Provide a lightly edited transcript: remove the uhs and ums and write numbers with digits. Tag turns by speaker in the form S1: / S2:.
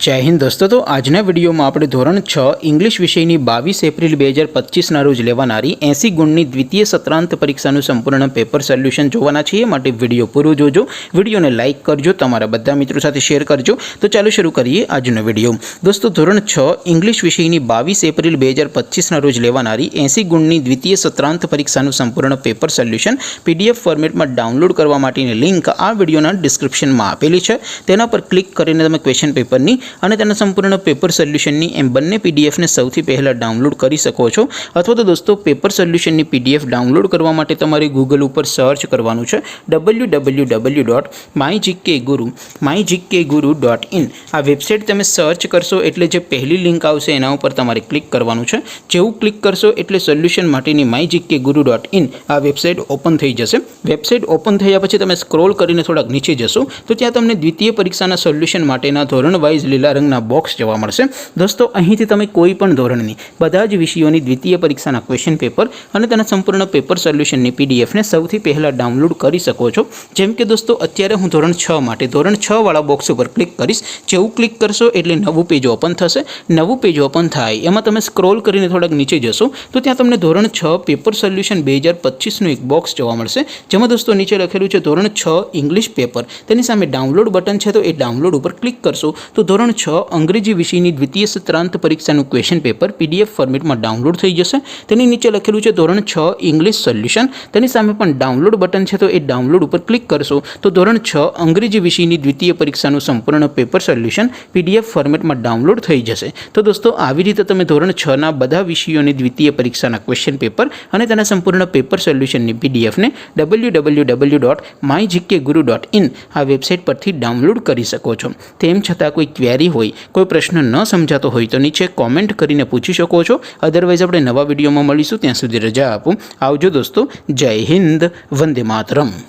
S1: जय हिंद दोस्तों। तो आजना विडियो में આપણે ધોરણ 6 इंग्लिश विषयની 22 એપ્રિલ 2025 ના રોજ લેવાનારી 80 ગુણની દ્વિતીય સત્રાંત પરીક્ષાનું સંપૂર્ણ પેપર સોલ્યુશન જોવાના છીએ। માટે વિડિયો પૂરો જોજો, વિડિયોને લાઈક કરજો, તમારા બધા મિત્રો સાથે શેર કરજો। તો ચાલો શરૂ કરીએ આજનો વિડિયો। દોસ્તો ધોરણ 6 इंग्लिश વિષયની 22 એપ્રિલ 2025 ના રોજ લેવાનારી 80 ગુણની દ્વિતીય સત્રાંત પરીક્ષાનું સંપૂર્ણ પેપર સોલ્યુશન PDF ફોર્મેટમાં ડાઉનલોડ કરવા માટેની લિંક આ વિડિયોના ડિસ્ક્રિપ્શનમાં આપેલી છે। તેના પર ક્લિક કરીને તમે ક્વેશ્ચન પેપરની અને તેના સંપૂર્ણ પેપર સોલ્યુશનની એમ બંને પીડીએફને સૌથી પહેલાં ડાઉનલોડ કરી શકો છો। અથવા તો દોસ્તો પેપર સોલ્યુશનની પીડીએફ ડાઉનલોડ કરવા માટે તમારે ગૂગલ ઉપર સર્ચ કરવાનું છે www.mygkguru.in। આ વેબસાઇટ તમે સર્ચ કરશો એટલે જે પહેલી લિંક આવશે એના ઉપર તમારે ક્લિક કરવાનું છે। જેવું ક્લિક કરશો એટલે સોલ્યુશન માટેની mygkguru.in આ વેબસાઇટ ઓપન થઈ જશે। વેબસાઇટ ઓપન થયા પછી તમે સ્ક્રોલ કરીને થોડાક નીચે જશો તો ત્યાં તમને દ્વિતીય પરીક્ષાના સોલ્યુશન માટેના ધોરણ વાઇઝ લીલા રંગના બોક્સ જોવા મળશે। દોસ્તો અહીંથી તમે કોઈ પણ ધોરણની બધા જ વિષયોની દ્વિતીય પરીક્ષાના ક્વેશ્ચન પેપર અને તેના સંપૂર્ણ પેપર સોલ્યુશનની પીડીએફને સૌથી પહેલાં ડાઉનલોડ કરી શકો છો। જેમ કે દોસ્તો અત્યારે હું ધોરણ 6 માટે ધોરણ 6 વાળા બોક્સ ઉપર ક્લિક કરીશ। જેવું ક્લિક કરશો એટલે નવું પેજ ઓપન થશે। નવું પેજ ઓપન થાય એમાં તમે સ્ક્રોલ કરીને થોડાક નીચે જશો તો ત્યાં તમને ધોરણ 6 પેપર સોલ્યુશન 2025નું એક બોક્સ જોવા મળશે। જેમાં દોસ્તો નીચે લખેલું છે ધોરણ 6 ઇંગ્લિશ પેપર। તેની સામે ડાઉનલોડ બટન છે તો એ ડાઉનલોડ ઉપર ક્લિક કરશો તો ધોરણ 6 અંગ્રેજી વિષયની દ્વિતીય સત્રાંત પરીક્ષાનું ક્વેશ્ચન પેપર PDF ફોર્મેટમાં ડાઉનલોડ થઈ જશે। તેની નીચે લખેલું છે ધોરણ 6 ઇંગ્લિશ સોલ્યુશન। તેની સામે પણ ડાઉનલોડ બટન છે તો એ ડાઉનલોડ ઉપર ક્લિક કરશો તો ધોરણ 6 અંગ્રેજી વિષયની દ્વિતીય પરીક્ષાનું સંપૂર્ણ પેપર સોલ્યુશન PDF ફોર્મેટમાં ડાઉનલોડ થઈ જશે। તો દોસ્તો આવી રીતે તમે ધોરણ 6 ના બધા વિષયોની દ્વિતીય પરીક્ષાના ક્વેશ્ચન પેપર અને તેના સંપૂર્ણ પેપર સોલ્યુશનની પીડીએફને www.mygkguru.in આ વેબસાઇટ પરથી ડાઉનલોડ કરી શકો છો। તેમ છતાં કોઈ ક્વેરી હોય, કોઈ પ્રશ્ન ન સમજાતો હોય તો નીચે કોમેન્ટ કરીને પૂછી શકો છો। અધરવાઇઝ આપણે નવા વિડીયોમાં મળીશું, ત્યાં સુધી રજા આપો। આવજો દોસ્તો। જય હિન્દ, વંદે માતરમ।